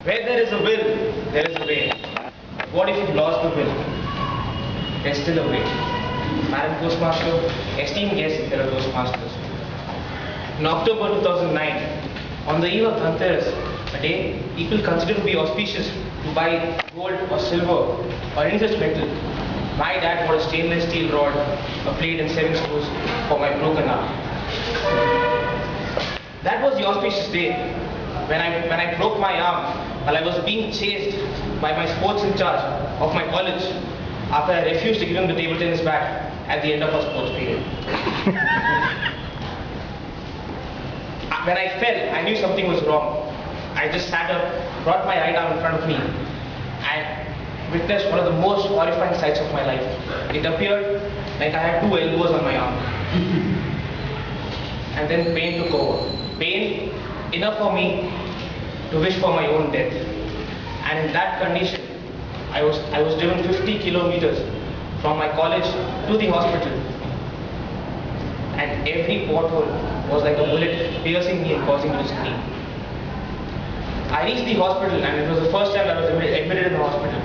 Where there is a will, there is a way. What if you lost the will? There's still a way. Madam Postmaster, esteemed guests, fellow Toastmasters. In October 2009, on the eve of Dhanteras, a day people consider to be auspicious to buy gold or silver or any such metal, my dad bought a stainless steel rod, a plate and 7 screws for my broken arm. That was the auspicious day when I broke my arm while I was being chased by my sports in charge of my college after I refused to give him the table tennis bat at the end of our sports period. When I fell, I knew something was wrong. I just sat up, brought my right arm in front of me, and witnessed one of the most horrifying sights of my life. It appeared like I had 2 elbows on my arm. And then pain took over. Pain enough for me to wish for my own death. And in that condition, I was driven 50 kilometers from my college to the hospital. And every pothole was like a bullet piercing me and causing me to scream. I reached the hospital, and it was the first time I was admitted in the hospital.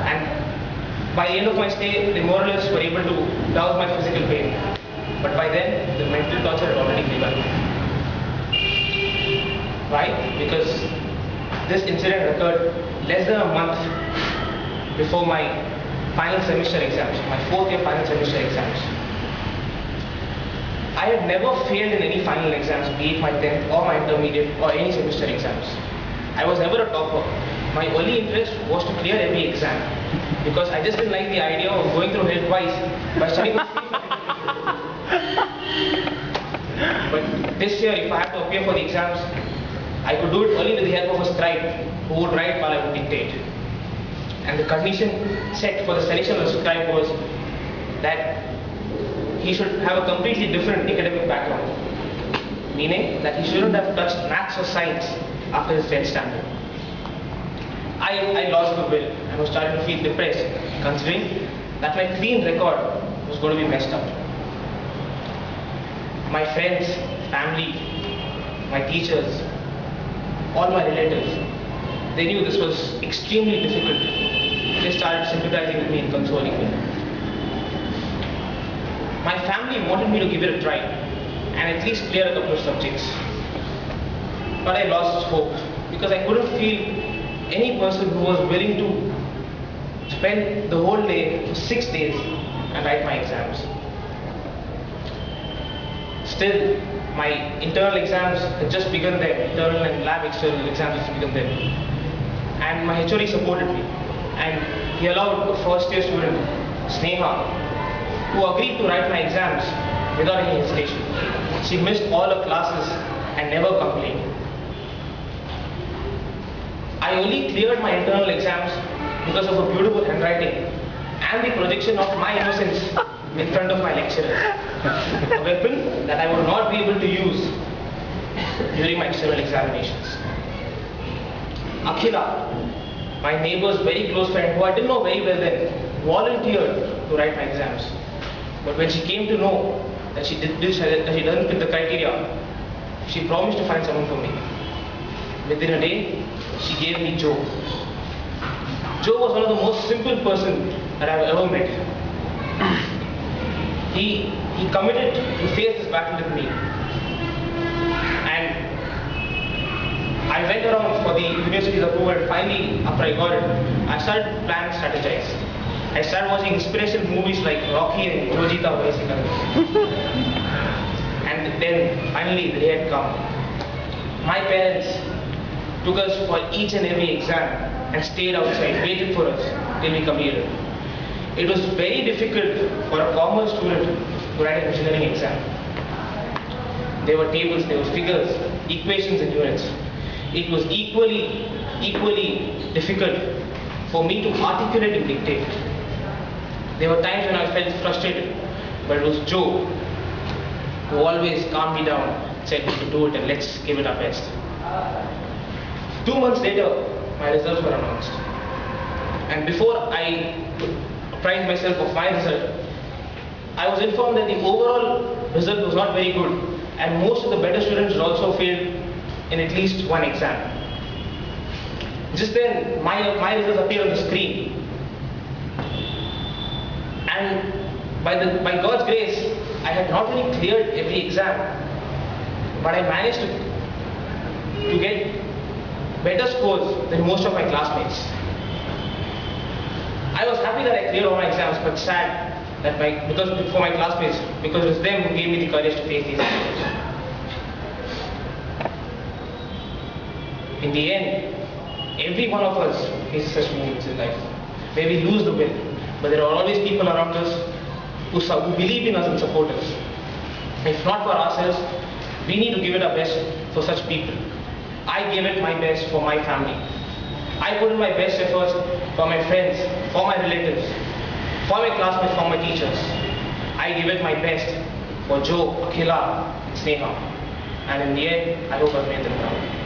And by the end of my stay, the more or less were able to douse my physical pain. But by then, the mental torture had already begun. Why? Because this incident occurred less than a month before my final semester exams, my 4th year final semester exams. I had never failed in any final exams, be it my 10th or my intermediate or any semester exams. I was never a topper. My only interest was to clear every exam because I just didn't like the idea of going through hell twice by studying for But this year, if I had to appear for the exams, I could do it only with the help of a scribe who would write while I would dictate. And the condition set for the selection of the scribe was that he should have a completely different academic background, meaning that he shouldn't have touched maths or science after his 10th standard. I lost the will and was starting to feel depressed, considering that my clean record was going to be messed up. My friends, family, my teachers, all my relatives, they knew this was extremely difficult. They started sympathizing with me and consoling me. My family wanted me to give it a try and at least clear a couple of subjects. But I lost hope because I couldn't feel any person who was willing to spend the whole day for 6 days and write my exams. Still, my internal exams had just begun then, internal and lab external exams had begun then. And my HOD supported me. And he allowed a first year student, Sneha, who agreed to write my exams without any hesitation. She missed all her classes and never complained. I only cleared my internal exams because of a beautiful handwriting and the projection of my innocence in front of my lecturers. A weapon that I would not be able to use during my external examinations. Akhila, my neighbor's very close friend, who I didn't know very well then, volunteered to write my exams. But when she came to know that she doesn't fit the criteria, she promised to find someone for me. Within a day, she gave me Joe. Joe was one of the most simple person that I've ever met. He committed to face this battle with me. And I went around for the university's approval, and finally, after I got it, I started to plan and strategize. I started watching inspirational movies like Rocky and Jojita basically. And then finally the day had come. My parents took us for each and every exam and stayed outside, waited for us till we completed. It was very difficult for a commerce student to write an engineering exam. There were tables, there were figures, equations and units. It was equally difficult for me to articulate and dictate. There were times when I felt frustrated, but it was Joe who always calmed me down, said we can do it and let's give it our best. 2 months later, my results were announced. And before I apprised myself of my result, I was informed that the overall result was not very good and most of the better students also failed in at least one exam. Just then, my results appeared on the screen. And by God's grace, I had not only cleared every exam, but I managed to get better scores than most of my classmates. I was happy that I cleared all my exams, but sad that for my classmates, because it was them who gave me the courage to face these exams. In the end, every one of us faces such moments in life where we lose the will, but there are always people around us who believe in us and support us. If not for ourselves, we need to give it our best for such people. I gave it my best for my family. I put in my best efforts for my friends, for my relatives, for my classmates, for my teachers. I give it my best for Joe, Akhila, and Sneha. And in the end, I hope I've made them proud.